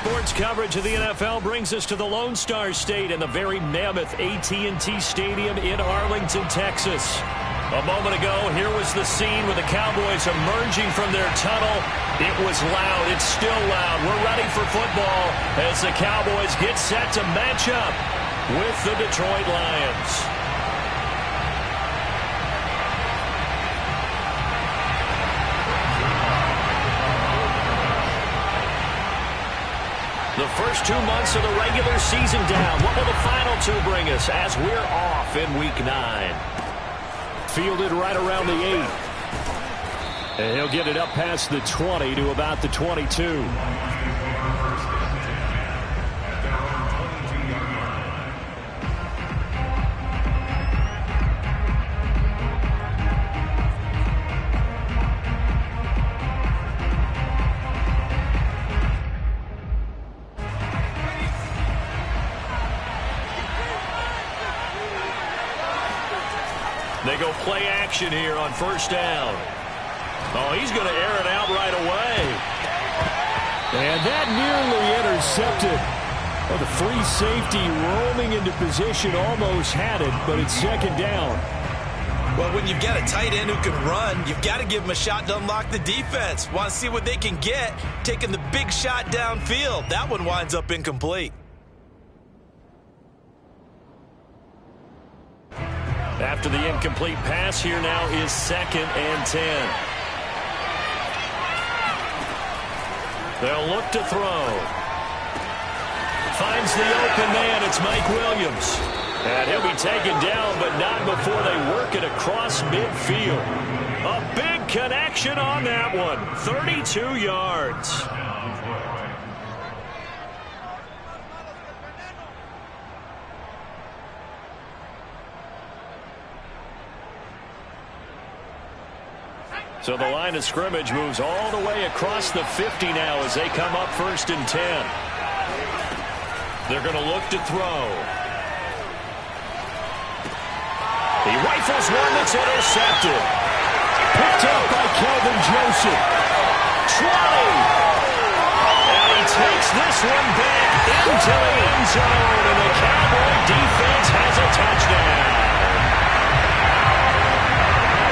Sports coverage of the NFL brings us to the Lone Star State and the very mammoth AT&T Stadium in Arlington, Texas. A moment ago, here was the scene with the Cowboys emerging from their tunnel. It was loud. It's still loud. We're ready for football as the Cowboys get set to match up with the Detroit Lions. The first 2 months of the regular season down. What will the final two bring us as we're off in Week 9? Fielded right around the 8. And he'll get it up past the 20 to about the 22. They go play action here on first down. Oh, he's going to air it out right away. And that nearly intercepted. Well, the free safety roaming into position almost had it, but it's second down. Well, when you've got a tight end who can run, you've got to give him a shot to unlock the defense. Want to see what they can get, taking the big shot downfield. That one winds up incomplete. After the incomplete pass, here now is 2nd and 10. They'll look to throw. Finds the open man. It's Mike Williams. And he'll be taken down, but not before they work it across midfield. A big connection on that one. 32 yards. So the line of scrimmage moves all the way across the 50 now as they come up 1st and 10. They're going to look to throw. He rifles one that's intercepted. Picked up by Kelvin Joseph. 20. And he takes this one back into the end zone. And the Cowboy defense has a touchdown.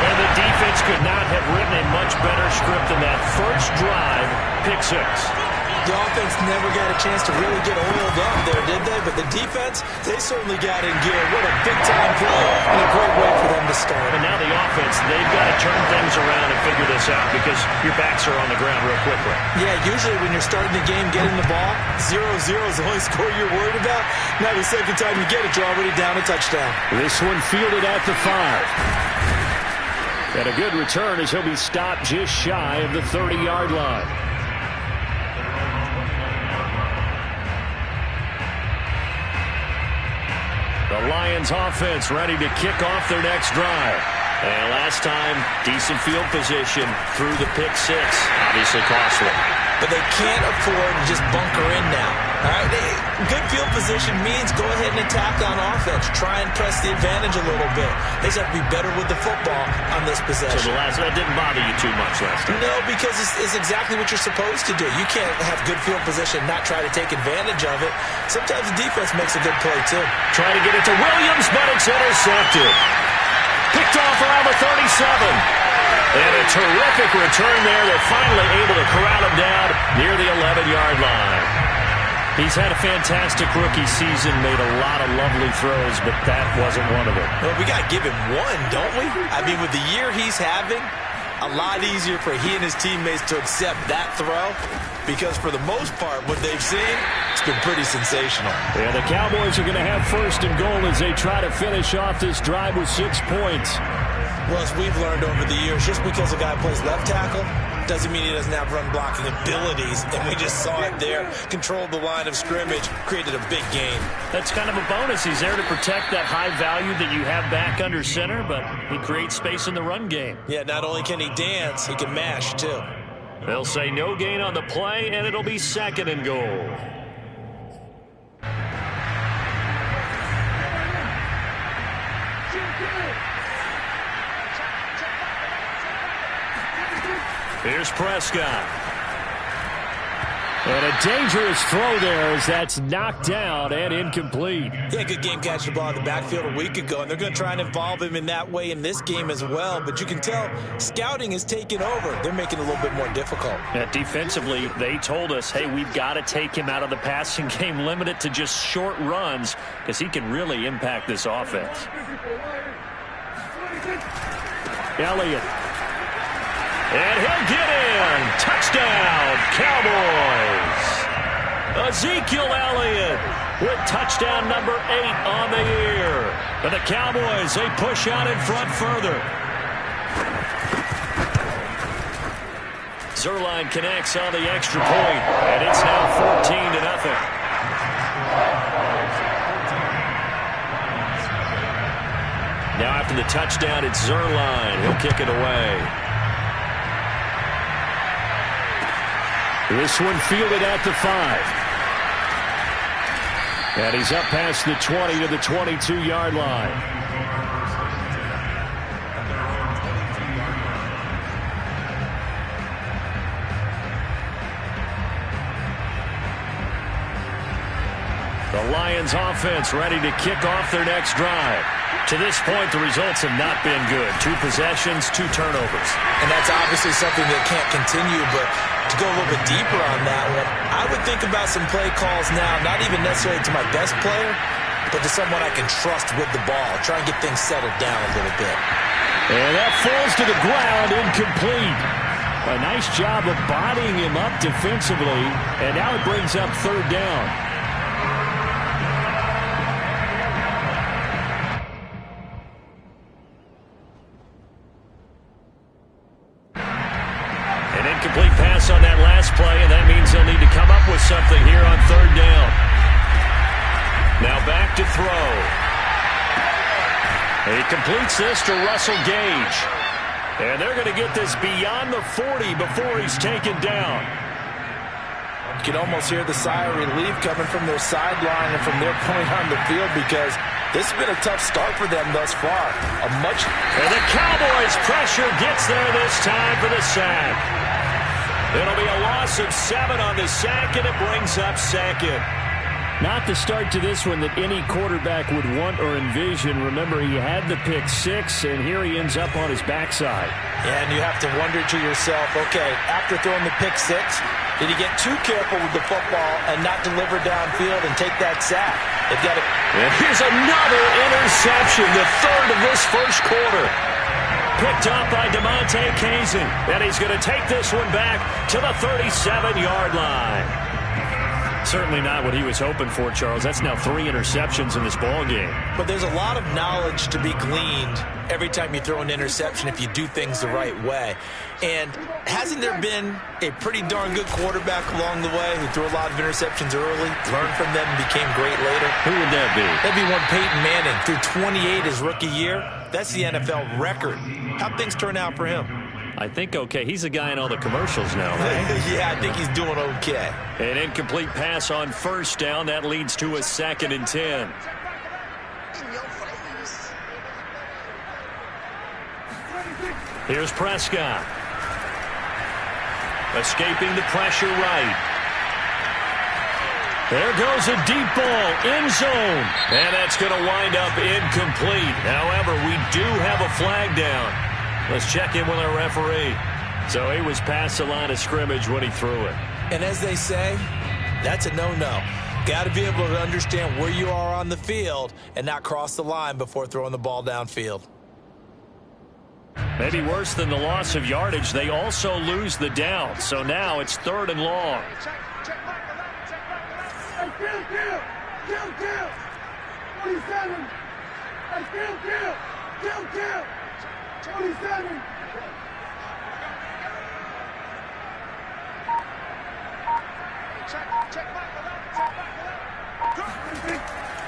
And the defense could not have written a much better script than that first drive, pick 6. The offense never got a chance to really get oiled up there, did they? But the defense, they certainly got in gear. What a big-time play and a great way for them to start. And now the offense, they've got to turn things around and figure this out because your backs are on the ground real quickly. Yeah, usually when you're starting the game, getting the ball, 0-0 is the only score you're worried about. Now the second time you get it, you're already down a touchdown. This one fielded at the 5. And a good return as he'll be stopped just shy of the 30-yard line. The Lions offense ready to kick off their next drive. And last time, decent field position through the pick 6. Obviously costly. But they can't afford to just bunker in now. All right, good field position means go ahead and attack on offense. Try and press the advantage a little bit. They just have to be better with the football on this possession. So that didn't bother you too much last time? No, because it's exactly what you're supposed to do. You can't have good field position and not try to take advantage of it. Sometimes the defense makes a good play, too. Try to get it to Williams, but it's intercepted. Picked off around the 37. And a terrific return there. They're finally able to corral him down near the 11-yard line. He's had a fantastic rookie season, made a lot of lovely throws, but that wasn't one of them. Well, we got to give him one, don't we? I mean, with the year he's having, a lot easier for he and his teammates to accept that throw because for the most part, what they've seen, it's been pretty sensational. Yeah, the Cowboys are going to have 1st and goal as they try to finish off this drive with 6 points. Well, as we've learned over the years, just because a guy plays left tackle doesn't mean he doesn't have run-blocking abilities, and we just saw it there. Controlled the line of scrimmage, created a big gain. That's kind of a bonus. He's there to protect that high value that you have back under center, but he creates space in the run game. Yeah, not only can he dance, he can mash, too. They'll say no gain on the play, and it'll be 2nd and goal. Here's Prescott. And a dangerous throw there as that's knocked down and incomplete. Yeah, good game catching the ball in the backfield a week ago, and they're going to try and involve him in that way in this game as well. But you can tell scouting is taking over. They're making it a little bit more difficult. Yeah, defensively, they told us, hey, we've got to take him out of the passing game, limit it to just short runs because he can really impact this offense. Elliott. And he'll get in. Touchdown, Cowboys. Ezekiel Elliott with touchdown number 8 on the year. And the Cowboys, they push out in front further. Zerline connects on the extra point, and it's now 14-0. Now after the touchdown, it's Zerline. He'll kick it away. This one fielded at the 5. And he's up past the 20 to the 22-yard line. The Lions offense ready to kick off their next drive. To this point, the results have not been good. 2 possessions, 2 turnovers. And that's obviously something that can't continue, but to go a little bit deeper on that one, I would think about some play calls now, not even necessarily to my best player, but to someone I can trust with the ball. Try and get things settled down a little bit. And that falls to the ground, incomplete. A nice job of bodying him up defensively, and now it brings up 3rd down. Complete pass on that last play, and that means they'll need to come up with something here on 3rd down. Now back to throw. He completes this to Russell Gage. And they're going to get this beyond the 40 before he's taken down. You can almost hear the sigh of relief coming from their sideline and from their point on the field because this has been a tough start for them thus far. And the Cowboys' pressure gets there this time for the sack. It'll be a loss of 7 on the sack, and it brings up 2nd. Not the start to this one that any quarterback would want or envision. Remember, he had the pick 6, and here he ends up on his backside. Yeah, and you have to wonder to yourself, okay, after throwing the pick 6, did he get too careful with the football and not deliver downfield and take that sack? They've got to... And here's another interception, the 3rd of this first quarter. Picked up by DeMonte Kazin. And he's going to take this one back to the 37-yard line. Certainly not what he was hoping for, Charles. That's now 3 interceptions in this ball game. But there's a lot of knowledge to be gleaned every time you throw an interception if you do things the right way. And hasn't there been a pretty darn good quarterback along the way who threw a lot of interceptions early, learned from them, and became great later? Who would that be? That'd be one Peyton Manning. Threw 28 his rookie year. That's the NFL record. How'd things turn out for him? I think okay. He's a guy in all the commercials now, right? Yeah, I think he's doing okay. An incomplete pass on 1st down. That leads to a 2nd and 10. Here's Prescott. Escaping the pressure right. There goes a deep ball, end zone. And that's going to wind up incomplete. However, we do have a flag down. Let's check in with our referee. So he was past the line of scrimmage when he threw it. And as they say, that's a no-no. Got to be able to understand where you are on the field and not cross the line before throwing the ball downfield. Maybe worse than the loss of yardage, they also lose the down. So now it's 3rd and long.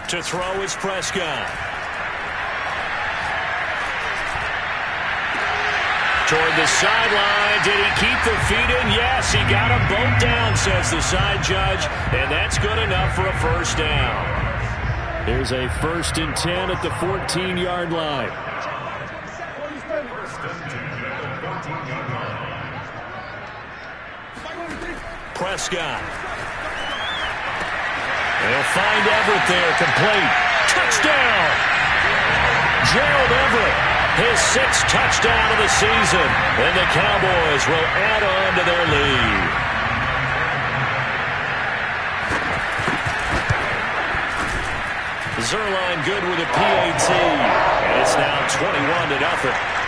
To throw is Prescott. Toward the sideline. Did he keep the feet in? Yes, he got them both down, says the side judge. And that's good enough for a 1st down. Here's a 1st and 10 at the 14-yard line. Prescott. They'll find Everett there, complete. Touchdown! Gerald Everett, his 6th touchdown of the season. And the Cowboys will add on to their lead. Zerline good with a PAT. And it's now 21-0.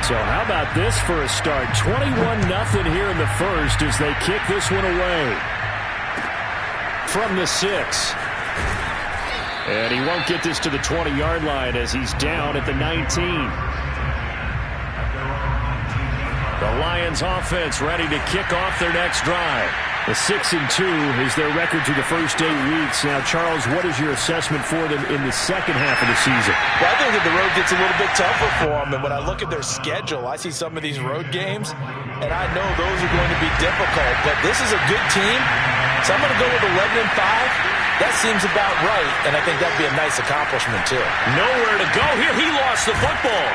So how about this for a start? 21-0 here in the first as they kick this one away. From the 6. And he won't get this to the 20-yard line as he's down at the 19. The Lions offense ready to kick off their next drive. The 6-2 is their record through the first 8 weeks. Now, Charles, what is your assessment for them in the second half of the season? Well, I think that the road gets a little bit tougher for them. And when I look at their schedule, I see some of these road games, and I know those are going to be difficult. But this is a good team, so I'm going to go with 11-5. That seems about right, and I think that'd be a nice accomplishment, too. Nowhere to go here. He lost the football.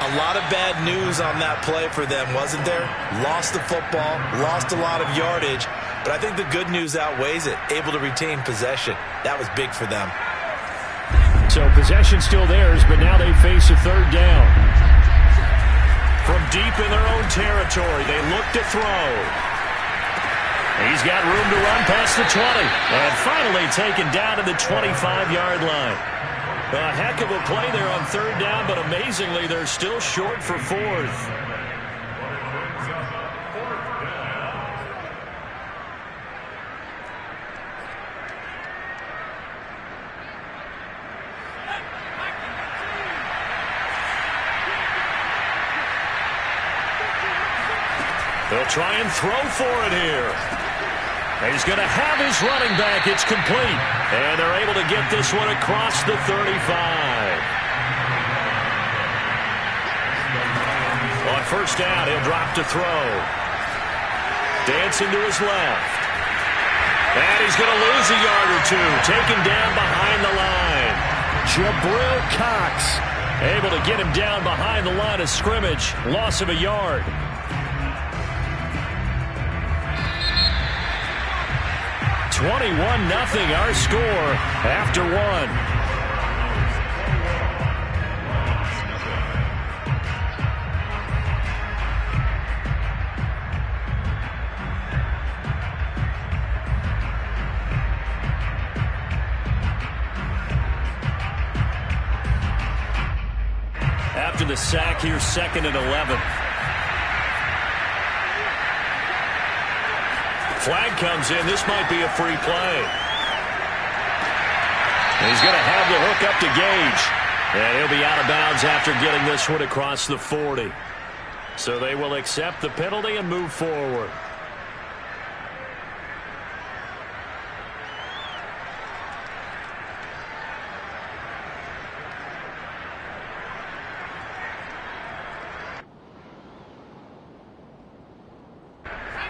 A lot of bad news on that play for them, wasn't there? Lost the football, lost a lot of yardage, but I think the good news outweighs it. Able to retain possession. That was big for them. So possession still theirs, but now they face a 3rd down. From deep in their own territory, they look to throw. He's got room to run past the 20. And finally taken down to the 25-yard line. A heck of a play there on 3rd down, but amazingly, they're still short for 4th. They'll try and throw for it here. He's going to have his running back. It's complete. And they're able to get this one across the 35. On 1st down, he'll drop to throw. Dancing to his left. And he's going to lose a yard or 2. Taken down behind the line. Jabril Cox able to get him down behind the line of scrimmage. Loss of a yard. 21-0 our score after 1. After the sack, here's 2nd and 11. Flag comes in. This might be a free play. He's going to have the hook up to Gage. And he'll be out of bounds after getting this one across the 40. So they will accept the penalty and move forward.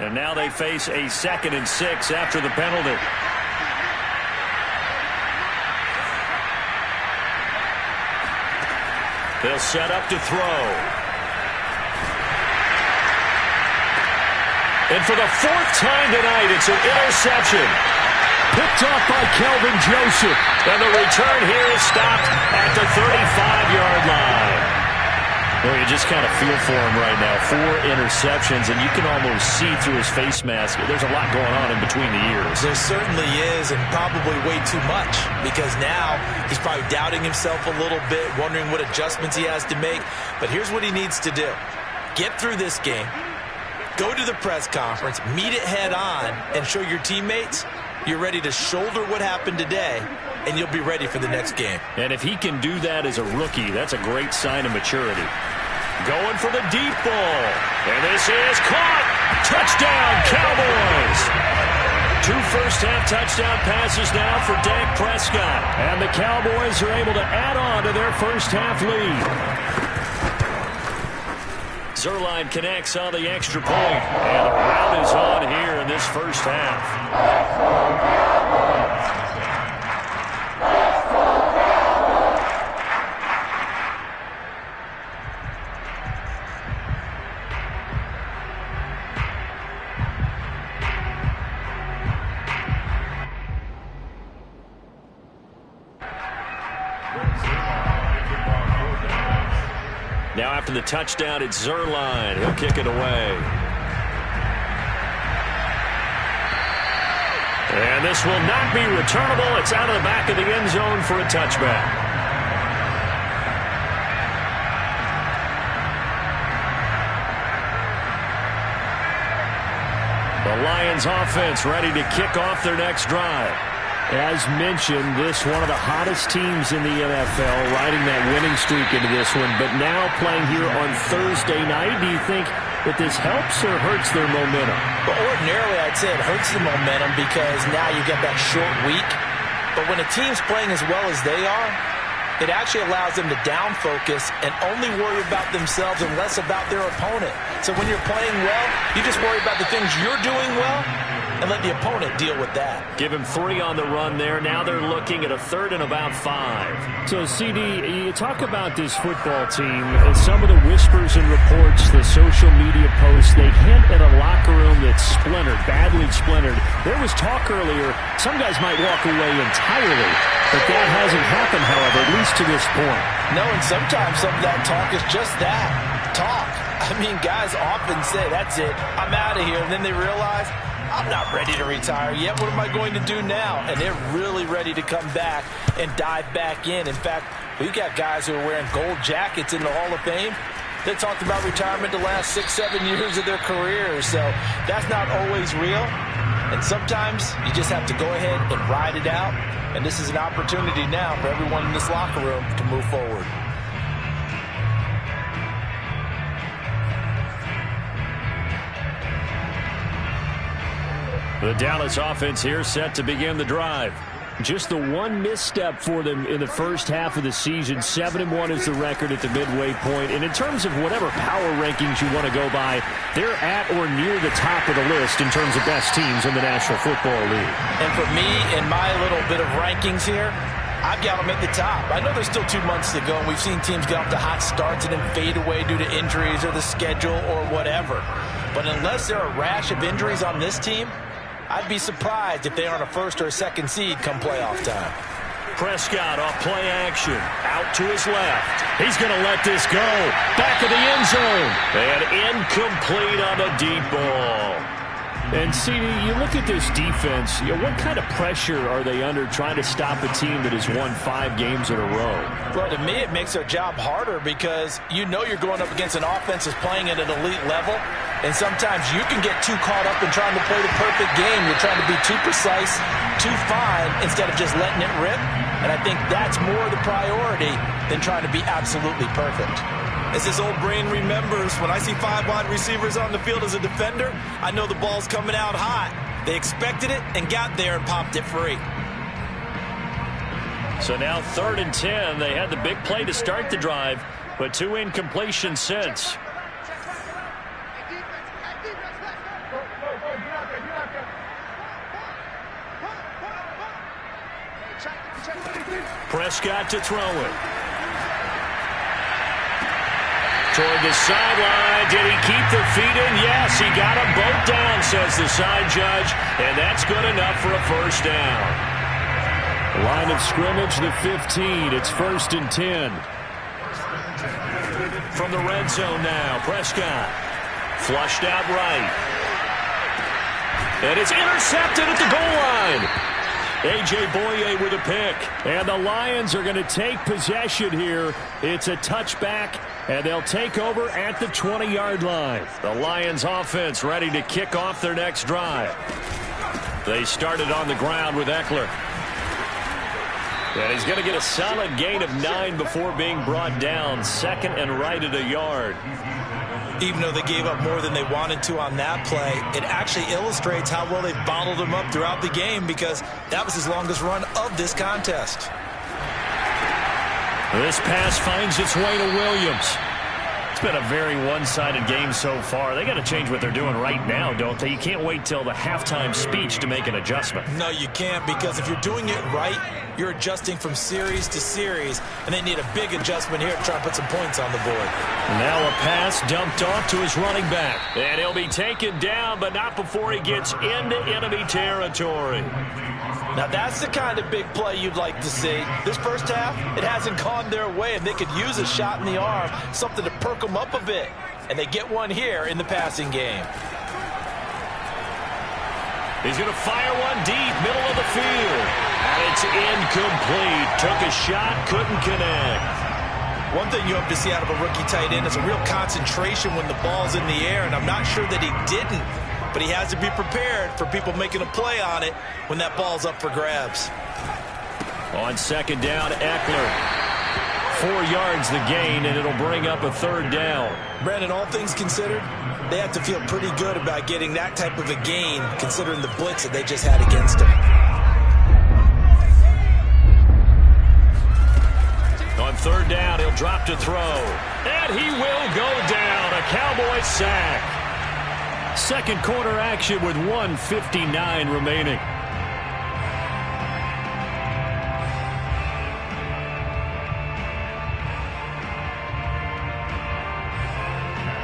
And now they face a 2nd and 6 after the penalty. They'll set up to throw. And for the 4th time tonight, it's an interception. Picked off by Kelvin Joseph. And the return here is stopped at the 35-yard line. Well, you just kind of feel for him right now. 4 interceptions, and you can almost see through his face mask. There's a lot going on in between the ears. There certainly is, and probably way too much, because now he's probably doubting himself a little bit, wondering what adjustments he has to make. But here's what he needs to do. Get through this game, go to the press conference, meet it head on, and show your teammates you're ready to shoulder what happened today, and you'll be ready for the next game. And if he can do that as a rookie, that's a great sign of maturity. Going for the deep ball. And this is caught. Touchdown, Cowboys. 2 first-half touchdown passes now for Dak Prescott. And the Cowboys are able to add on to their first-half lead. Zerline connects on the extra point. And the rout is on here in this first half. Now after the touchdown, it's Zerline. He'll kick it away. And this will not be returnable. It's out of the back of the end zone for a touchback. The Lions offense ready to kick off their next drive. As mentioned, this one of the hottest teams in the NFL, riding that winning streak into this one, but now playing here on Thursday night. Do you think that this helps or hurts their momentum? Well, ordinarily, I'd say it hurts the momentum because now you get that short week. But when a team's playing as well as they are, it actually allows them to down focus and only worry about themselves and less about their opponent. So when you're playing well, you just worry about the things you're doing well and let the opponent deal with that. Give him 3 on the run there. Now they're looking at a 3rd and about 5. So, CD, you talk about this football team, and some of the whispers and reports, the social media posts, they hint at a locker room that's splintered, badly splintered. There was talk earlier, some guys might walk away entirely, but that hasn't happened, however, at least to this point. No, and sometimes some of that talk is just that, talk. I mean, guys often say, that's it, I'm out of here, and then they realize, I'm not ready to retire yet. What am I going to do now? And they're really ready to come back and dive back in. In fact, we've got guys who are wearing gold jackets in the Hall of Fame. They talked about retirement the last 6-7 years of their careers. So that's not always real. And sometimes you just have to go ahead and ride it out. And this is an opportunity now for everyone in this locker room to move forward. The Dallas offense here set to begin the drive. Just the one misstep for them in the first half of the season. 7-1 is the record at the midway point. And in terms of whatever power rankings you want to go by, they're at or near the top of the list in terms of best teams in the National Football League. And for me, in my little bit of rankings here, I've got them at the top. I know there's still 2 months to go, and we've seen teams get off to hot starts and then fade away due to injuries or the schedule or whatever. But unless there are a rash of injuries on this team, I'd be surprised if they aren't a 1st or a 2nd seed come playoff time. Prescott off play action. Out to his left. He's going to let this go. Back of the end zone. And incomplete on the deep ball. And, CD, you look at this defense, what kind of pressure are they under trying to stop a team that has won 5 games in a row? Well, to me, it makes their job harder because you know you're going up against an offense that's playing at an elite level, and sometimes you can get too caught up in trying to play the perfect game. You're trying to be too precise, too fine, instead of just letting it rip, and I think that's more the priority than trying to be absolutely perfect. As his old brain remembers, when I see 5 wide receivers on the field as a defender, I know the ball's coming out hot. They expected it and got there and popped it free. So now 3rd and 10. They had the big play to start the drive, but 2 incompletions since. Prescott to throw it. Toward the sideline. Did he keep the feet in? Yes, he got them both down, says the side judge. And that's good enough for a 1st down. Line of scrimmage, the 15. It's 1st and 10. From the red zone now, Prescott. Flushed out right. And it's intercepted at the goal line. A.J. Boye with a pick. And the Lions are going to take possession here. It's a touchback, and they'll take over at the 20-yard line. The Lions offense ready to kick off their next drive. They started on the ground with Eckler. And he's going to get a solid gain of 9 before being brought down. 2nd and right at a yard. Even though they gave up more than they wanted to on that play, it actually illustrates how well they bottled them up throughout the game because that was his longest run of this contest. This pass finds its way to Williams. It's been a very one-sided game so far. They got to change what they're doing right now, don't they? You can't wait till the halftime speech to make an adjustment. No, you can't, because if you're doing it right, you're adjusting from series to series, and they need a big adjustment here to try and put some points on the board. Now a pass dumped off to his running back. And he'll be taken down, but not before he gets into enemy territory. Now that's the kind of big play you'd like to see. This first half, it hasn't gone their way, and they could use a shot in the arm, something to perk them up a bit. And they get one here in the passing game. He's going to fire one deep, middle of the field. And it's incomplete. Took a shot, couldn't connect. One thing you hope to see out of a rookie tight end is a real concentration when the ball's in the air, and I'm not sure that he didn't, but he has to be prepared for people making a play on it when that ball's up for grabs. On second down, Eckler. 4 yards the gain, and it'll bring up a third down. Brandon, all things considered, they have to feel pretty good about getting that type of a gain, considering the blitz that they just had against them. On third down, he'll drop to throw. And he will go down. A Cowboys sack. Second quarter action with 1:59 remaining.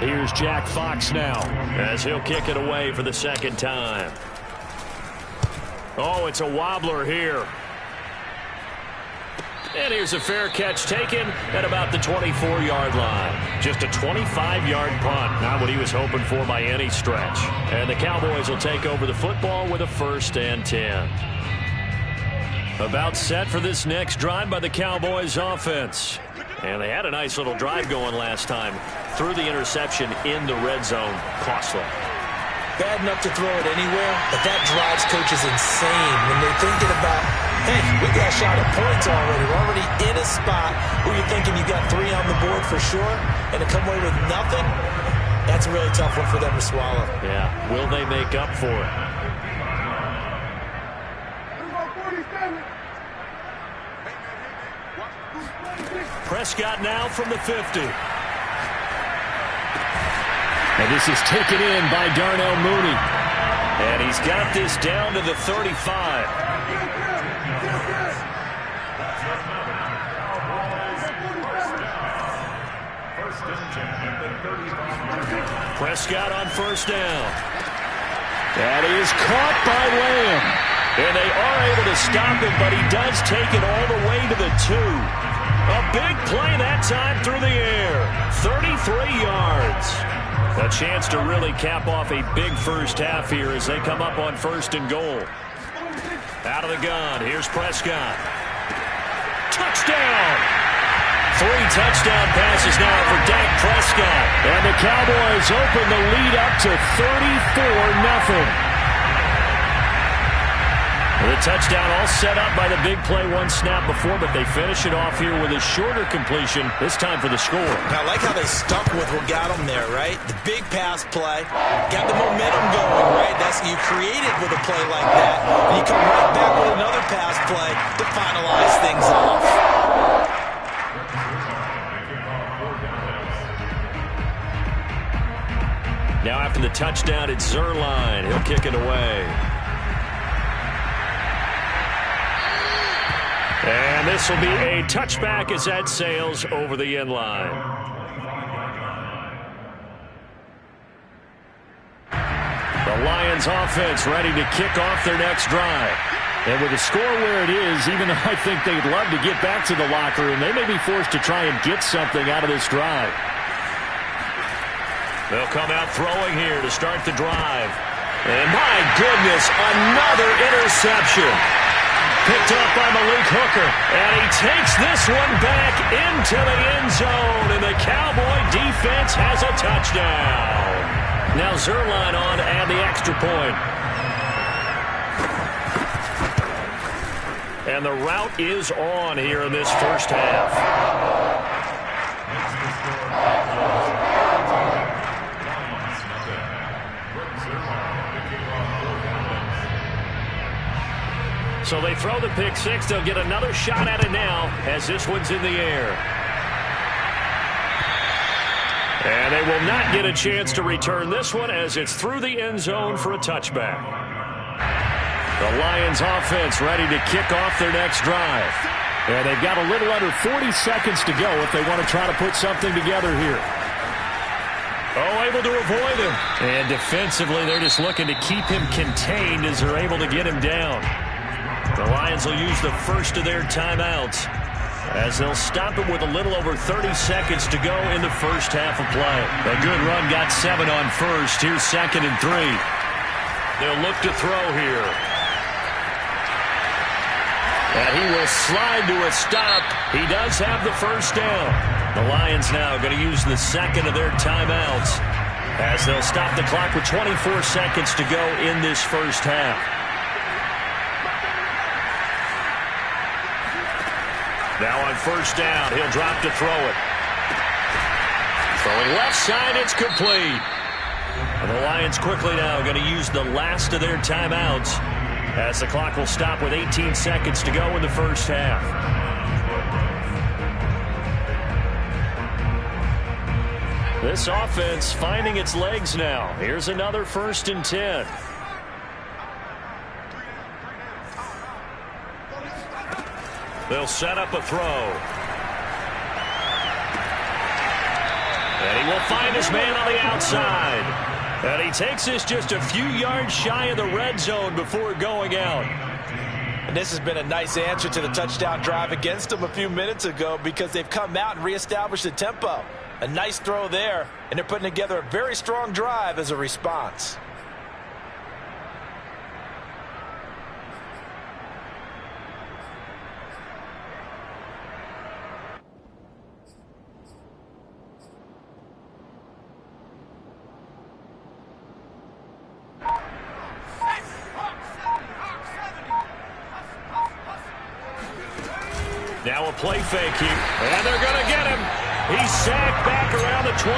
Here's Jack Fox now as he'll kick it away for the second time. Oh, it's a wobbler here. And here's a fair catch taken at about the 24-yard line. Just a 25-yard punt. Not what he was hoping for by any stretch. And the Cowboys will take over the football with a 1st and 10. About set for this next drive by the Cowboys offense. And they had a nice little drive going last time. Threw the interception in the red zone. Costly. Bad enough to throw it anywhere, but that drives coaches insane when they're thinking about, hey, we got a shot at points already. We're already in a spot where you're thinking you got 3 on the board for sure, and to come away with nothing, that's a really tough one for them to swallow. Yeah, will they make up for it? Prescott now from the 50. And this is taken in by Darnell Mooney. And he's got this down to the 35. Prescott on first down. That is caught by Lamb. And they are able to stop him, but he does take it all the way to the 2. A big play that time through the air. 33 yards. A chance to really cap off a big first half here as they come up on 1st and goal. Out of the gun, here's Prescott. Touchdown! 3 touchdown passes now for Dak Prescott. And the Cowboys open the lead up to 34-0. The touchdown all set up by the big play 1 snap before, but they finish it off here with a shorter completion, this time for the score. I like how they stuck with what got them there, right? The big pass play, got the momentum going, right? That's you create it with a play like that, and you come right back with another pass play to finalize things off. Now after the touchdown, it's Zerline. He'll kick it away. And this will be a touchback as that sails over the end line. The Lions offense ready to kick off their next drive. And with the score where it is, even though I think they'd love to get back to the locker room, they may be forced to try and get something out of this drive. They'll come out throwing here to start the drive. And my goodness, another interception. Picked up by Malik Hooker, and he takes this one back into the end zone, and the Cowboy defense has a touchdown. Now Zerline on to add the extra point. And the route is on here in this first half. So they throw the pick 6. They'll get another shot at it now as this one's in the air. And they will not get a chance to return this one as it's through the end zone for a touchback. The Lions offense ready to kick off their next drive. And they've got a little under 40 seconds to go if they want to try to put something together here. Oh, able to avoid him. And defensively, they're just looking to keep him contained as they're able to get him down. The Lions will use the first of their timeouts as they'll stop it with a little over 30 seconds to go in the first half of play. A good run got 7 on first. Here's 2nd and 3. They'll look to throw here. And he will slide to a stop. He does have the first down. The Lions now going to use the second of their timeouts as they'll stop the clock with 24 seconds to go in this first half. Now on first down, he'll drop to throw it. Throwing left side, it's complete. And the Lions quickly now going to use the last of their timeouts as the clock will stop with 18 seconds to go in the first half. This offense finding its legs now. Here's another 1st and 10. They'll set up a throw. And he will find his man on the outside. And he takes this just a few yards shy of the red zone before going out. And this has been a nice answer to the touchdown drive against them a few minutes ago because they've come out and reestablished the tempo. A nice throw there, and they're putting together a very strong drive as a response. Now a play fake here, and they're going to get him. He's sacked back around the 28.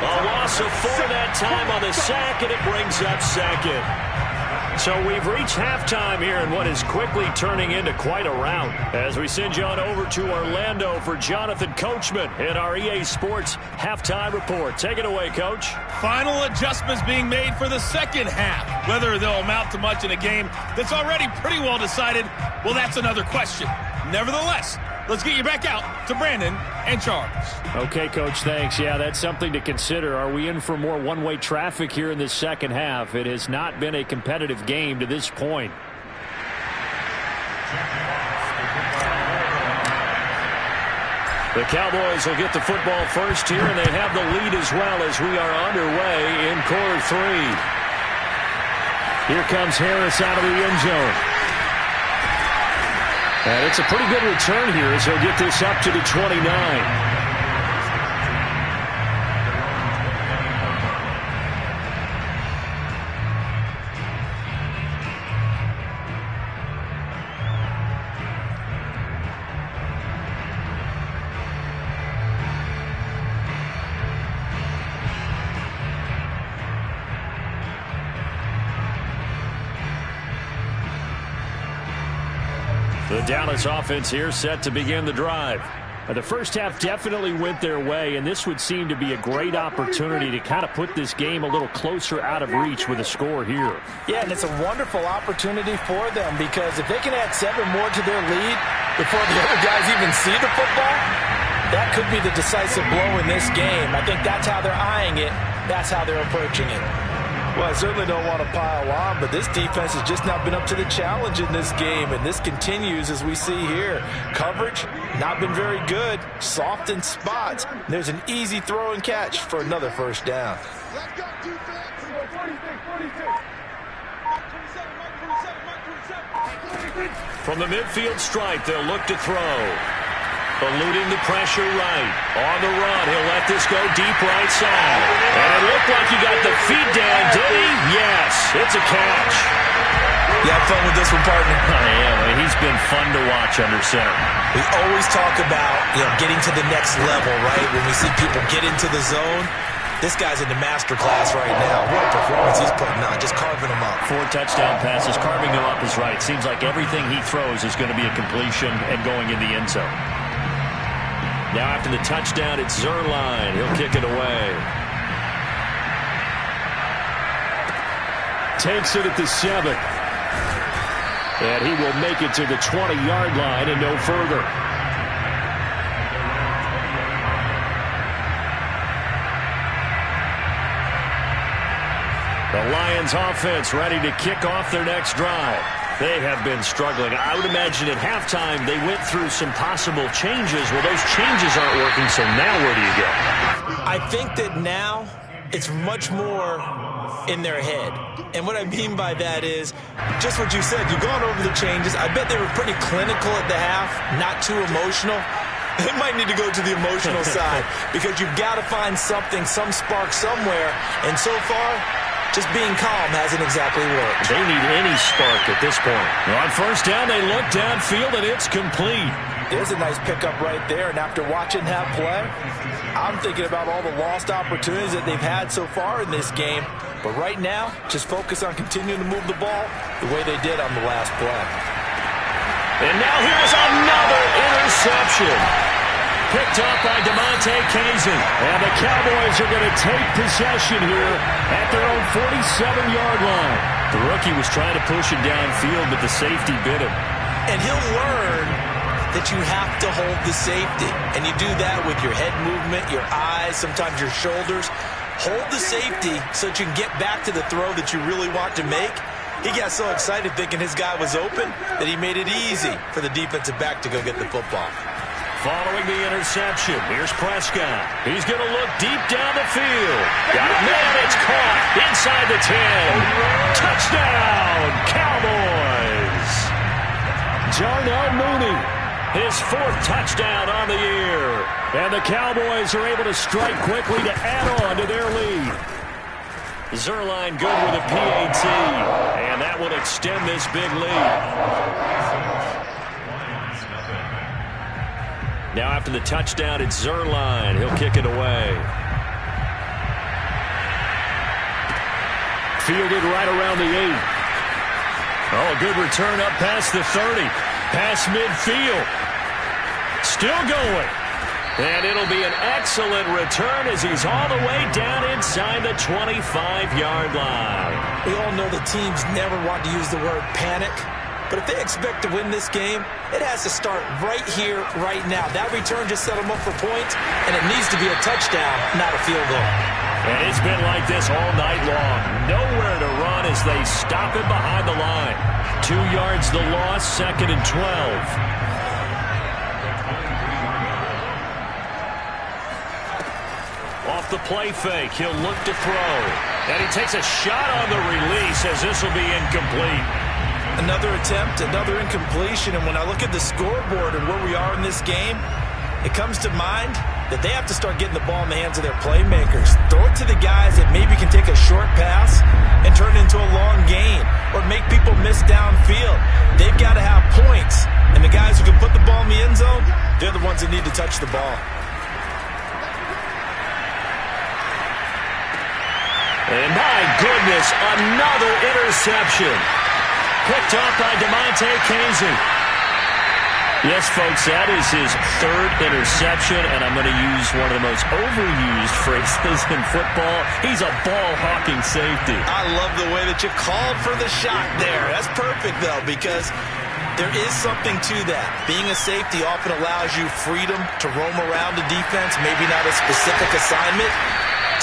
A loss of 4 that time on the sack, and it brings up 2nd. So we've reached halftime here in what is quickly turning into quite a rout as we send you on over to Orlando for Jonathan Coachman in our EA Sports Halftime Report. Take it away, Coach. Final adjustments being made for the second half. Whether they'll amount to much in a game that's already pretty well decided, well, that's another question. Nevertheless, let's get you back out to Brandon and Charles. Okay, Coach, thanks. Yeah, that's something to consider. Are we in for more one-way traffic here in the second half? It has not been a competitive game to this point. The Cowboys will get the football first here, and they have the lead as well as we are underway in quarter 3. Here comes Harris out of the end zone. And it's a pretty good return here as he'll get this up to the 29. The Dallas offense here set to begin the drive. The first half definitely went their way, and this would seem to be a great opportunity to kind of put this game a little closer out of reach with a score here. Yeah, and it's a wonderful opportunity for them because if they can add 7 more to their lead before the other guys even see the football, that could be the decisive blow in this game. I think that's how they're eyeing it. That's how they're approaching it. Well, I certainly don't want to pile on, but this defense has just not been up to the challenge in this game, and this continues as we see here. Coverage, not been very good, soft in spots. There's an easy throw and catch for another first down. From the midfield stripe, they'll look to throw. Eluding the pressure right. On the run, he'll let this go deep right side. And it looked like he got the feet down, did he? Yes, it's a catch. You have fun with this one, partner? I am. He's been fun to watch under center. We always talk about, getting to the next level, right? When we see people get into the zone, this guy's in the master class right now. What a performance he's putting on, just carving them up. 4 touchdown passes, carving them up is right. Seems like everything he throws is going to be a completion and going in the end zone. Now after the touchdown, it's Zerline. He'll kick it away. Takes it at the 7. And he will make it to the 20-yard line and no further. The Lions offense ready to kick off their next drive. They have been struggling. I would imagine at halftime they went through some possible changes. Well, those changes aren't working, so now where do you go? I think that now it's much more in their head. And what I mean by that is just what you said. You've gone over the changes. I bet they were pretty clinical at the half, not too emotional. They might need to go to the emotional side because you've got to find something, some spark somewhere. And so far, just being calm hasn't exactly worked. They need any spark at this point. On first down, they look downfield, and it's complete. There's a nice pickup right there. And after watching that play, I'm thinking about all the lost opportunities that they've had so far in this game. But right now, just focus on continuing to move the ball the way they did on the last play. And now here's another interception. Picked up by DeMonte Kazin. And the Cowboys are going to take possession here at their own 47-yard line. The rookie was trying to push it downfield, but the safety bit him. And he'll learn that you have to hold the safety. And you do that with your head movement, your eyes, sometimes your shoulders. Hold the safety so that you can get back to the throw that you really want to make. He got so excited thinking his guy was open that he made it easy for the defensive back to go get the football. Following the interception, here's Prescott. He's going to look deep down the field. Got it, man, it's caught inside the 10. Touchdown, Cowboys! Darnell Mooney, his 4th touchdown on the year. And the Cowboys are able to strike quickly to add on to their lead. Zerline good with a PAT, and that will extend this big lead. Now after the touchdown, it's Zerline. He'll kick it away. Fielded right around the 8. Oh, a good return up past the 30. Past midfield. Still going. And it'll be an excellent return as he's all the way down inside the 25-yard line. We all know the teams never want to use the word panic. But if they expect to win this game, it has to start right here, right now. That return just set them up for points, and it needs to be a touchdown, not a field goal. And it's been like this all night long. Nowhere to run as they stop it behind the line. 2 yards the loss, 2nd and 12. Off the play fake, he'll look to throw. And he takes a shot on the release as this will be incomplete. Another attempt, another incompletion, and when I look at the scoreboard and where we are in this game, it comes to mind that they have to start getting the ball in the hands of their playmakers. Throw it to the guys that maybe can take a short pass and turn it into a long gain or make people miss downfield. They've got to have points, and the guys who can put the ball in the end zone, they're the ones that need to touch the ball. And my goodness, another interception. Picked off by DeMonte Kazin. Yes, folks, that is his 3rd interception, and I'm going to use one of the most overused phrases in football. He's a ball-hawking safety. I love the way that you called for the shot there. That's perfect, though, because there is something to that. Being a safety often allows you freedom to roam around the defense, maybe not a specific assignment.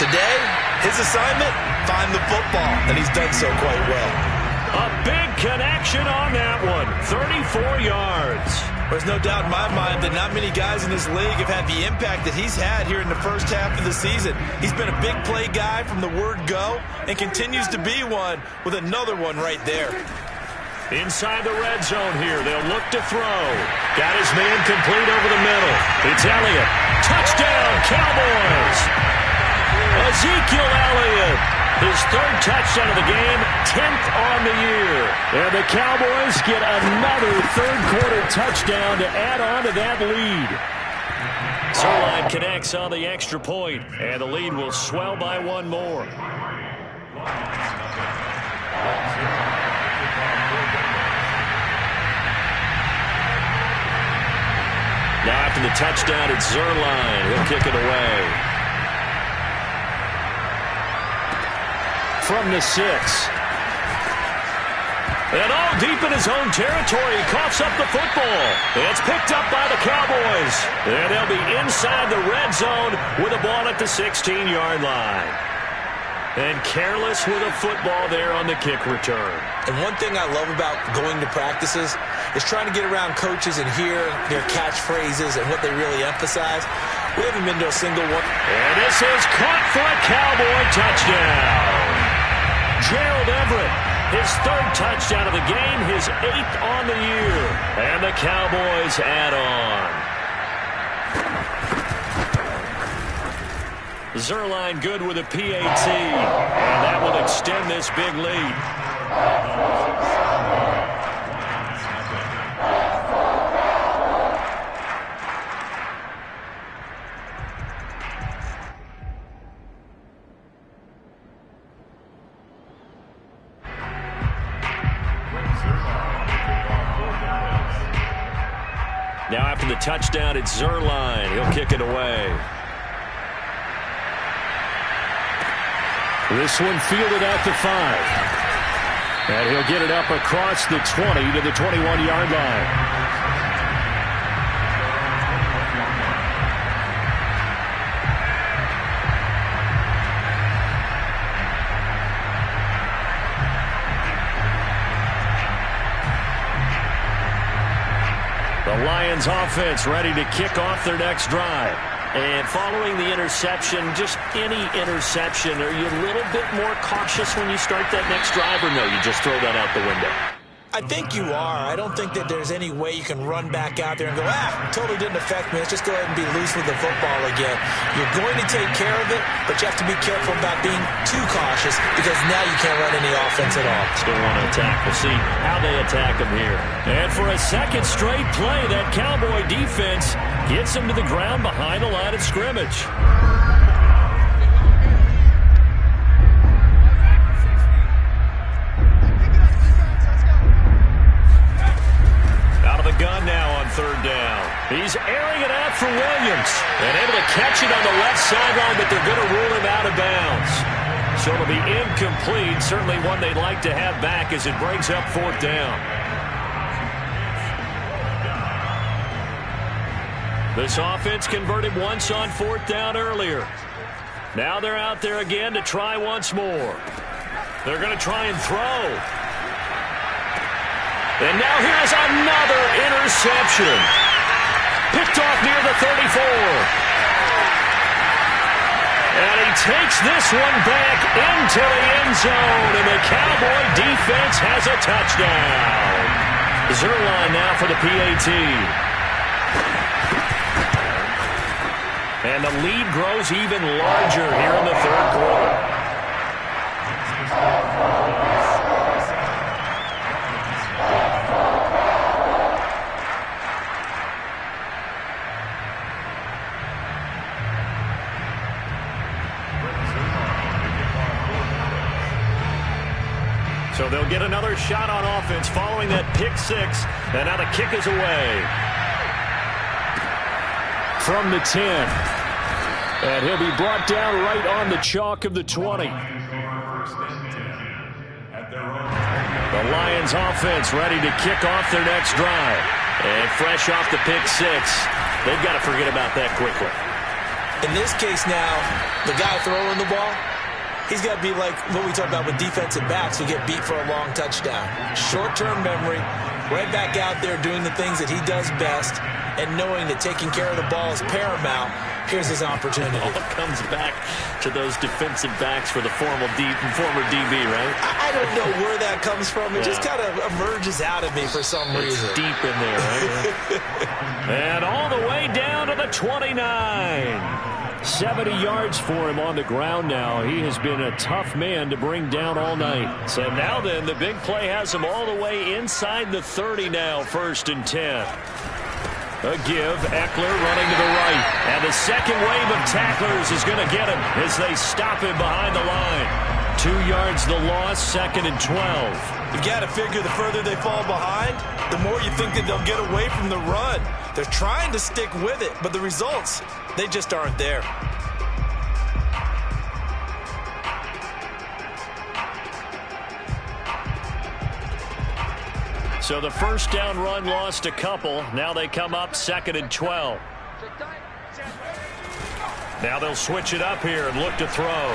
Today, his assignment, find the football, and he's done so quite well. A big connection on that one. 34 yards. There's no doubt in my mind that not many guys in this league have had the impact that he's had here in the first half of the season. He's been a big play guy from the word go and continues to be one with another one right there. Inside the red zone here. They'll look to throw. Got his man complete over the middle. It's Elliott. Touchdown, Cowboys. Ezekiel Elliott. His 3rd touchdown of the game, 10th on the year. And the Cowboys get another 3rd-quarter touchdown to add on to that lead. Zerline connects on the extra point, and the lead will swell by 1 more. Now after the touchdown, it's Zerline. He'll kick it away. From the 6. And all deep in his own territory, he coughs up the football. It's picked up by the Cowboys. And they'll be inside the red zone with the ball at the 16-yard line. And careless with a football there on the kick return. And one thing I love about going to practices is trying to get around coaches and hear their catchphrases and what they really emphasize. We haven't been to a single one. And this is caught for a Cowboy touchdown. Gerald Everett, his third touchdown of the game, his 8th on the year. And the Cowboys add on. Zerline good with a PAT, and that will extend this big lead. Now after the touchdown, it's Zerline. He'll kick it away. This one fielded at the 5. And he'll get it up across the 20 to the 21-yard line. The Lions offense ready to kick off their next drive. And following the interception, just any interception, are you a little bit more cautious when you start that next drive, or no, you just throw that out the window? I think you are. I don't think that there's any way you can run back out there and go, totally didn't affect me. Let's just go ahead and be loose with the football again. You're going to take care of it, but you have to be careful about being too cautious because now you can't run any offense at all. Still want to attack. We'll see how they attack them here. And for a second straight play, that Cowboy defense gets them to the ground behind the line of scrimmage. Gun now on third down. He's airing it out for Williams. And able to catch it on the left sideline, but they're going to rule him out of bounds. So it'll be incomplete. Certainly one they'd like to have back as it brings up fourth down. This offense converted once on fourth down earlier. Now they're out there again to try once more. They're going to try and throw. And now here's another interception. Picked off near the 34. And he takes this one back into the end zone. And the Cowboy defense has a touchdown. Zerline now for the PAT. And the lead grows even larger here in the third quarter. So they'll get another shot on offense following that pick six. And now the kick is away. From the 10. And he'll be brought down right on the chalk of the 20. The Lions offense ready to kick off their next drive. And fresh off the pick six, they've got to forget about that quickly. In this case now, the guy throwing the ball, he's got to be like what we talk about with defensive backs who get beat for a long touchdown. Short-term memory, right back out there doing the things that he does best, and knowing that taking care of the ball is paramount. Here's his opportunity. It all comes back to those defensive backs for the former DB, right? I don't know where that comes from. It just kind of emerges out of me for some reason. It's deep in there, right? And all the way down to the 29. 70 yards for him on the ground now. He has been a tough man to bring down all night. So now then, the big play has him all the way inside the 30 now, 1st and 10. A give, Eckler running to the right. And the second wave of tacklers is going to get him as they stop him behind the line. 2 yards the loss, 2nd and 12. You got to figure the further they fall behind, the more you think that they'll get away from the run. They're trying to stick with it, but the results, they just aren't there. So the first down run lost a couple. Now they come up 2nd and 12. Now they'll switch it up here and look to throw.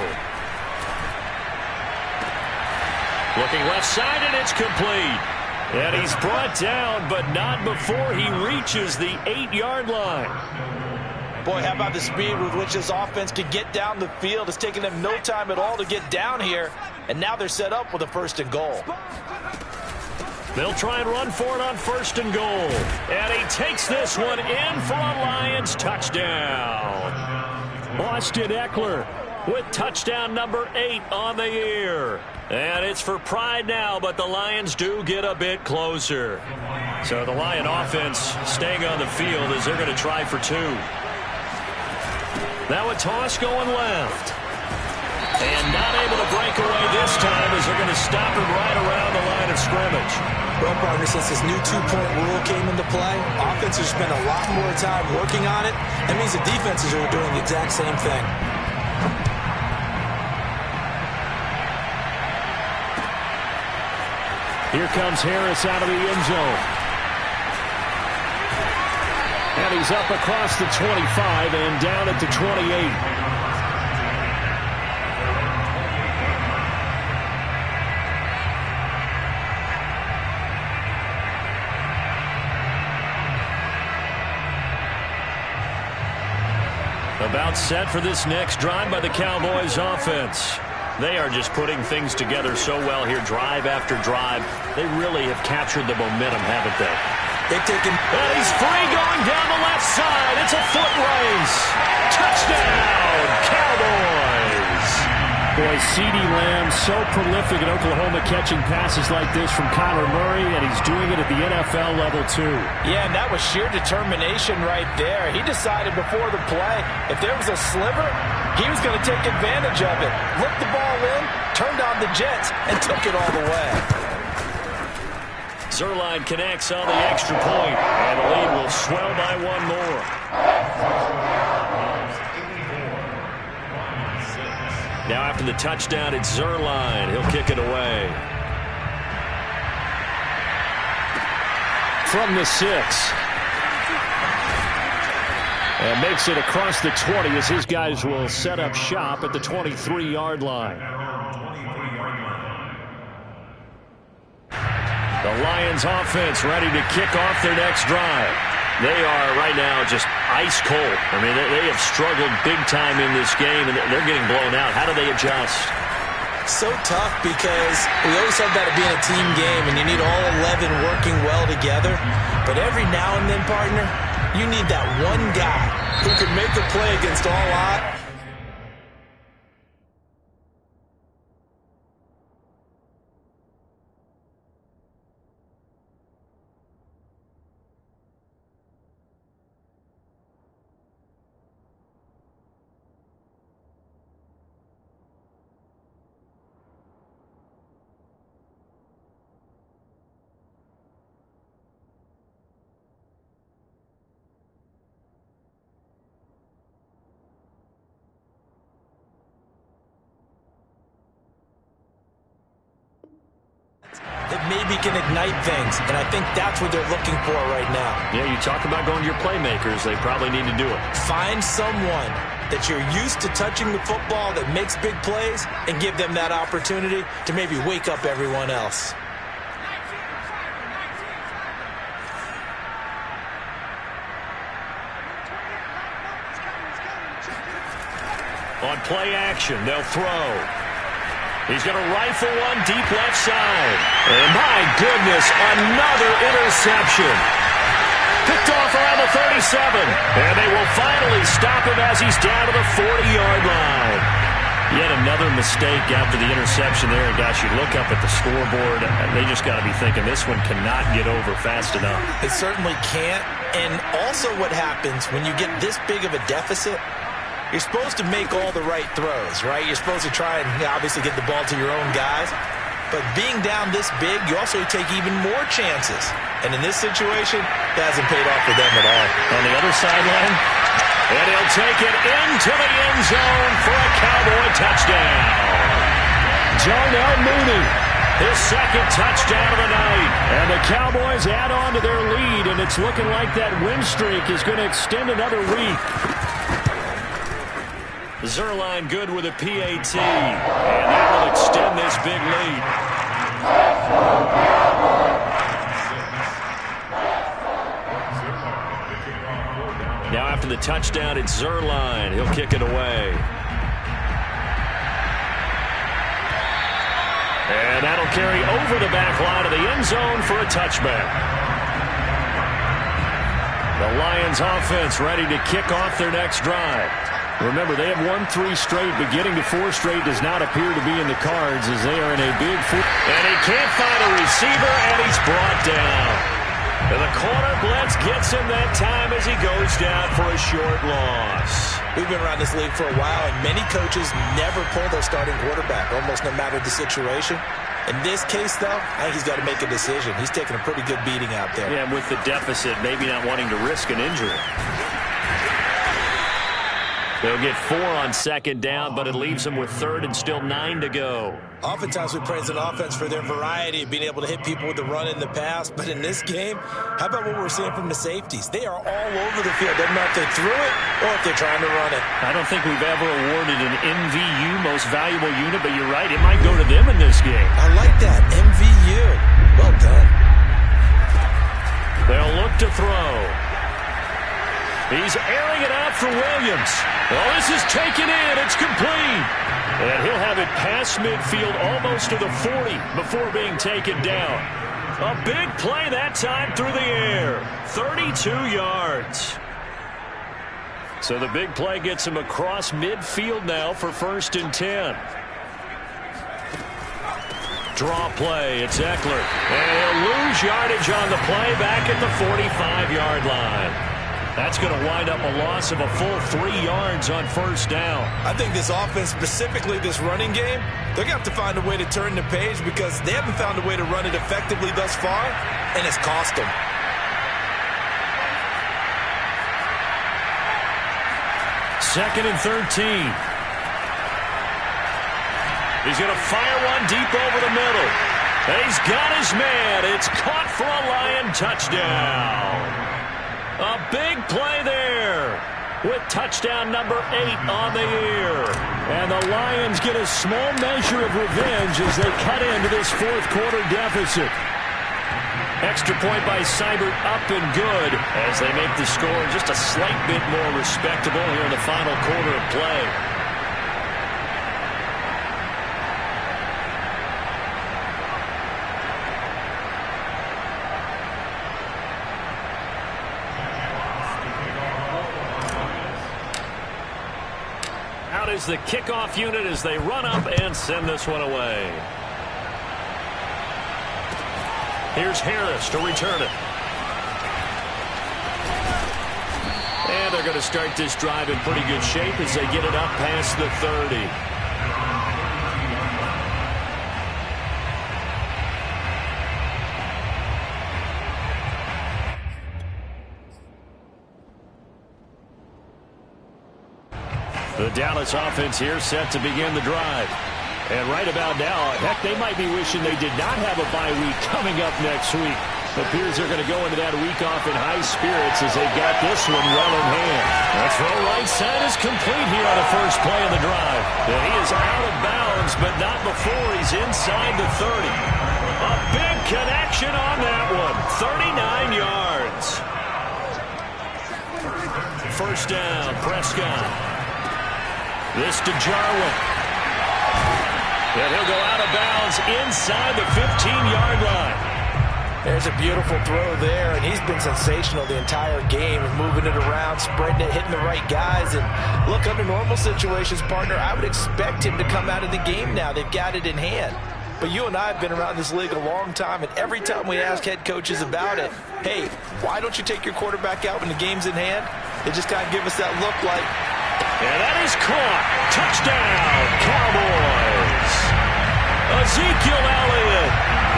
Looking left side, and it's complete. And he's brought down, but not before he reaches the 8-yard line. Boy, how about the speed with which this offense can get down the field? It's taken them no time at all to get down here, and now they're set up with a 1st and goal. They'll try and run for it on 1st and goal. And he takes this one in for a Lions touchdown. Austin Eckler with touchdown number 8 on the year. And it's for pride now, but the Lions do get a bit closer. So the Lion offense staying on the field as they're going to try for 2. Now a toss going left. And not able to break away this time as they're going to stop him right around the line of scrimmage. Well, partner, since this new 2-point rule came into play, offenses spend a lot more time working on it. That means the defenses are doing the exact same thing. Here comes Harris out of the end zone. And he's up across the 25 and down at the 28. About set for this next drive by the Cowboys offense. They are just putting things together so well here, drive after drive. They really have captured the momentum, haven't they? They've taken... And he's free going down the left side. It's a foot race. Touchdown, Cowboys. Boy, CeeDee Lamb so prolific in Oklahoma catching passes like this from Kyler Murray, and he's doing it at the NFL level too. Yeah, and that was sheer determination right there. He decided before the play, if there was a sliver, he was going to take advantage of it. Looked the ball in, turned on the Jets, and took it all the way. Zuerlein connects on the extra point, and the lead will swell by 1 more. Now after the touchdown, it's Zuerlein. He'll kick it away. From the 6. And makes it across the 20 as his guys will set up shop at the 23-yard line. The Lions offense ready to kick off their next drive. They are right now just ice cold. I mean, they have struggled big time in this game, and they're getting blown out. How do they adjust? So tough because we always talk about it being a team game, and you need all 11 working well together. But every now and then, partner, you need that one guy who can make a play against all odds. That maybe can ignite things, and I think that's what they're looking for right now. Yeah, you talk about going to your playmakers. They probably need to do it. Find someone that you're used to touching the football that makes big plays and give them that opportunity to maybe wake up everyone else. On play action, they'll throw. He's going to rifle one deep left side. And my goodness, another interception. Picked off around the 37. And they will finally stop him as he's down to the 40-yard line. Yet another mistake after the interception there. And gosh, you look up at the scoreboard, they just got to be thinking this one cannot get over fast enough. It certainly can't. And also what happens when you get this big of a deficit, you're supposed to make all the right throws, right? You're supposed to try and obviously get the ball to your own guys. But being down this big, you also take even more chances. And in this situation, that hasn't paid off for them at all. On the other sideline, and he'll take it into the end zone for a Cowboy touchdown. Darnell Mooney, his second touchdown of the night. And the Cowboys add on to their lead, and it's looking like that win streak is going to extend another week. Zuerlein good with a PAT, and that will extend this big lead. Now after the touchdown, it's Zerline. He'll kick it away. And that'll carry over the back line of the end zone for a touchback. The Lions offense ready to kick off their next drive. Remember, they have won 3 straight, but getting to 4 straight does not appear to be in the cards as they are in a big foot. And he can't find a receiver, and he's brought down. And the corner blitz gets him that time as he goes down for a short loss. We've been around this league for a while, and many coaches never pull their starting quarterback, almost no matter the situation. In this case, though, I think he's got to make a decision. He's taking a pretty good beating out there. Yeah, with the deficit, maybe not wanting to risk an injury. They'll get 4 on second down, but it leaves them with 3rd and still 9 to go. Oftentimes we praise an offense for their variety of being able to hit people with the run in the pass. But in this game, how about what we're seeing from the safeties? They are all over the field. Doesn't matter if they threw it or if they're trying to run it. I don't think we've ever awarded an MVU, most valuable unit, but you're right, it might go to them in this game. I like that, MVU. Well done. They'll look to throw. He's airing it out for Williams. Well, this is taken in. It's complete. And he'll have it past midfield almost to the 40 before being taken down. A big play that time through the air. 32 yards. So the big play gets him across midfield now for 1st and 10. Draw play. It's Eckler. And he'll lose yardage on the play back at the 45-yard line. That's going to wind up a loss of a full 3 yards on 1st down. I think this offense, specifically this running game, they're going to have to find a way to turn the page because they haven't found a way to run it effectively thus far, and it's cost them. Second and 13. He's going to fire one deep over the middle. And he's got his man. It's caught for a Lion touchdown. A big play there with touchdown number 8 on the year. And the Lions get a small measure of revenge as they cut into this 4th quarter deficit. Extra point by Seibert up and good as they make the score just a slight bit more respectable here in the final quarter of play. Is the kickoff unit as they run up and send this one away. Here's Harris to return it. And they're going to start this drive in pretty good shape as they get it up past the 30. The Dallas offense here set to begin the drive. And right about now, heck, they might be wishing they did not have a bye week coming up next week. It appears they're going to go into that week off in high spirits as they got this one well in hand. That throw right side is complete here on the first play of the drive. And he is out of bounds, but not before he's inside the 30. A big connection on that one. 39 yards. First down, Prescott. This to Jarwin. And he'll go out of bounds inside the 15-yard line. There's a beautiful throw there, and he's been sensational the entire game, moving it around, spreading it, hitting the right guys. And look, under normal situations, partner, I would expect him to come out of the game now. They've got it in hand. But you and I have been around this league a long time, and every time we ask head coaches about it, hey, why don't you take your quarterback out when the game's in hand? They just kind of give us that look like, and that is caught. Touchdown, Cowboys. Ezekiel Elliott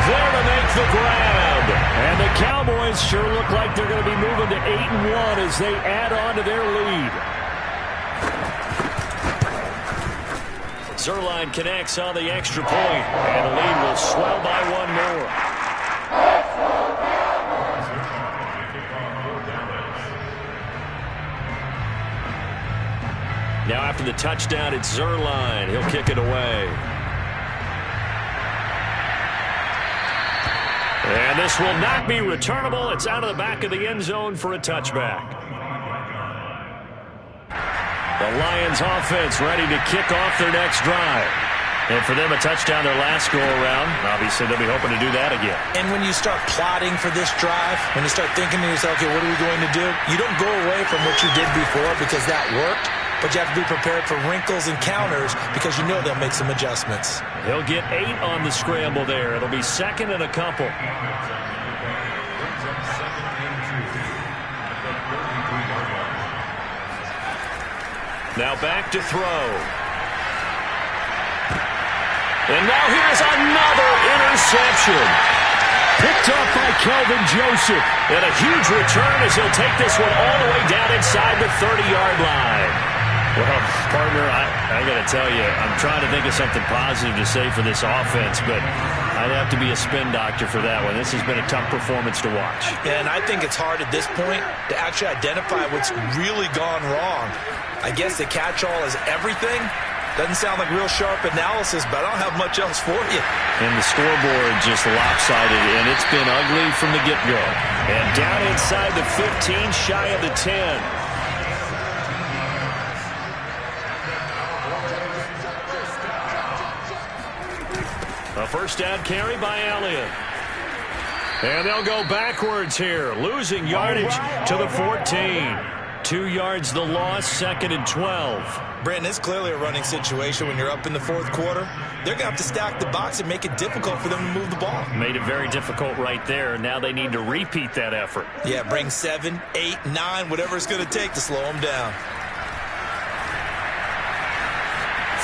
there to make the grab. And the Cowboys sure look like they're going to be moving to 8-1 as they add on to their lead. Zerline connects on the extra point, and the lead will swell by one more. Now after the touchdown, it's Zerline. He'll kick it away. And this will not be returnable. It's out of the back of the end zone for a touchback. The Lions offense ready to kick off their next drive. And for them, a touchdown their last go-around. Obviously, they'll be hoping to do that again. And when you start plotting for this drive, when you start thinking to yourself, okay, what are we going to do? You don't go away from what you did before because that worked, but you have to be prepared for wrinkles and counters because you know they'll make some adjustments. He'll get 8 on the scramble there. It'll be second and a couple. Now back to throw. And now here's another interception. Picked up by Kelvin Joseph. And a huge return as he'll take this one all the way down inside the 30-yard line. Well, partner, I got to tell you, I'm trying to think of something positive to say for this offense, but I'd have to be a spin doctor for that one. This has been a tough performance to watch. And I think it's hard at this point to actually identify what's really gone wrong. I guess the catch-all is everything. Doesn't sound like real sharp analysis, but I don't have much else for you. And the scoreboard just lopsided, and it's been ugly from the get-go. And down inside the 15, shy of the 10. A first down carry by Elliott. And they'll go backwards here, losing yardage to the 14. 2 yards the loss, second and 12. Brandon, it's clearly a running situation when you're up in the fourth quarter. They're going to have to stack the box and make it difficult for them to move the ball. Made it very difficult right there. Now they need to repeat that effort. Yeah, bring 7, 8, 9, whatever it's going to take to slow them down.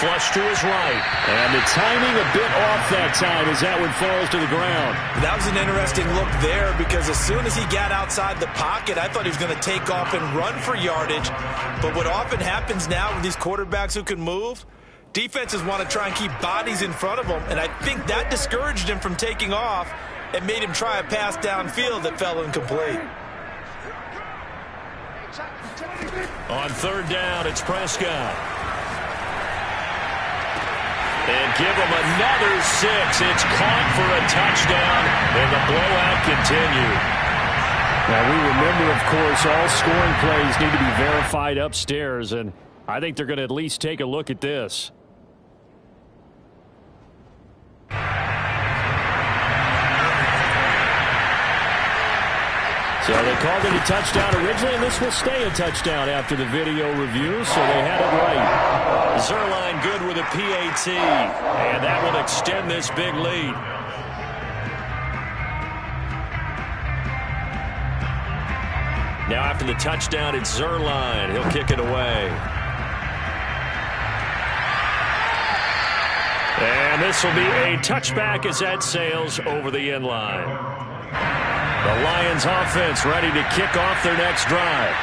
Flush to his right. And the timing a bit off that time as that one falls to the ground. That was an interesting look there because as soon as he got outside the pocket, I thought he was going to take off and run for yardage. But what often happens now with these quarterbacks who can move, defenses want to try and keep bodies in front of them. And I think that discouraged him from taking off and made him try a pass downfield that fell incomplete. On third down, it's Prescott. And give him another 6. It's caught for a touchdown, and the blowout continued. Now, we remember, of course, all scoring plays need to be verified upstairs, and I think they're going to at least take a look at this. So they called it a touchdown originally, and this will stay a touchdown after the video review, so they had it right. Zerline good with a PAT, and that will extend this big lead. Now after the touchdown, it's Zerline. He'll kick it away. And this will be a touchback as that sails over the end line. The Lions offense ready to kick off their next drive.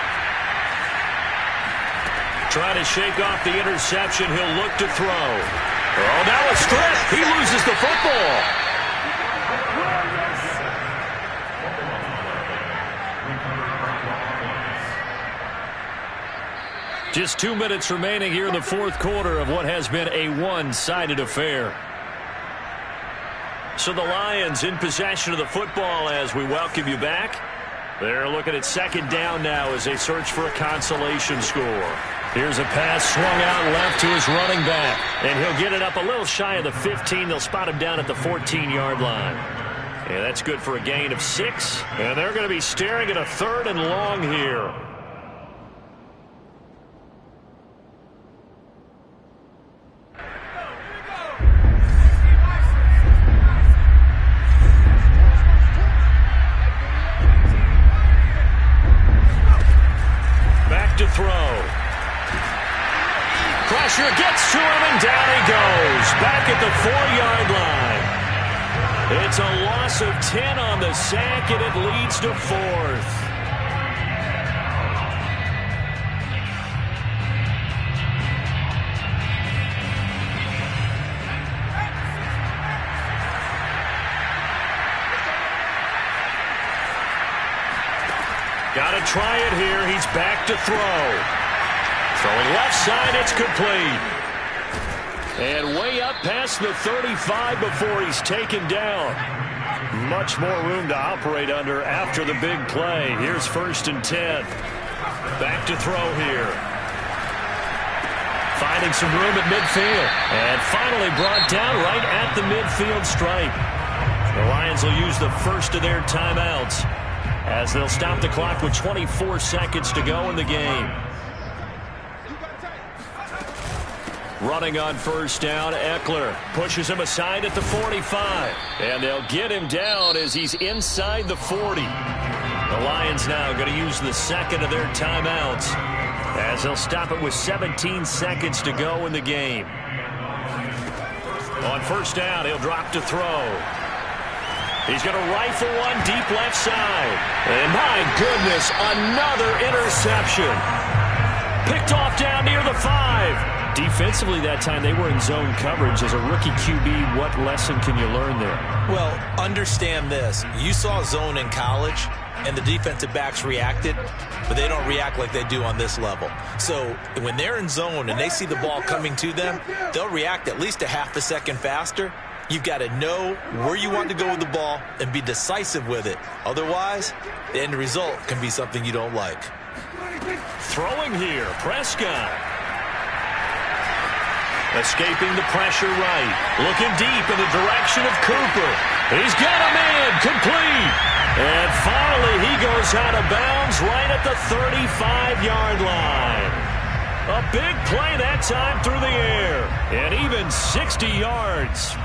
Trying to shake off the interception. He'll look to throw. Oh, now a strip. He loses the football. Just 2 minutes remaining here in the fourth quarter of what has been a one-sided affair. So the Lions in possession of the football as we welcome you back. They're looking at second down now as they search for a consolation score. Here's a pass swung out left to his running back. And he'll get it up a little shy of the 15. They'll spot him down at the 14-yard line. And that's good for a gain of 6. And they're going to be staring at a third and long here. To throw. Pressure gets to him, and down he goes. Back at the 4-yard line. It's a loss of 10 on the sack, and it leads to fourth. Got to try it here. He's back to throw. Throwing left side, it's complete. And way up past the 35 before he's taken down. much more room to operate under after the big play. Here's 1st and 10. Back to throw here. Finding some room at midfield. And finally brought down right at the midfield stripe. The Lions will use the first of their timeouts as they'll stop the clock with 24 seconds to go in the game. Running on 1st down, Eckler pushes him aside at the 45. And they'll get him down as he's inside the 40. The Lions now going to use the second of their timeouts as they'll stop it with 17 seconds to go in the game. On 1st down, he'll drop to throw. He's going to rifle one deep left side. And my goodness, another interception. Picked off down near the 5. Defensively that time, they were in zone coverage. As a rookie QB, what lesson can you learn there? Well, understand this. You saw zone in college, and the defensive backs reacted, but they don't react like they do on this level. So when they're in zone and they see the ball coming to them, they'll react at least a half a second faster. You've got to know where you want to go with the ball and be decisive with it. Otherwise, the end result can be something you don't like. Throwing here, Prescott. Escaping the pressure right. Looking deep in the direction of Cooper. He's got a man complete. And finally he goes out of bounds right at the 35-yard line. A big play that time through the air. And even 60 yards.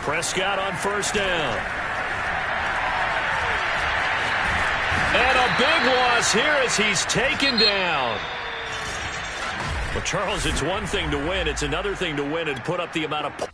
Prescott on 1st down. And a big loss here as he's taken down. Well, Charles, it's one thing to win. It's another thing to win and put up the amount of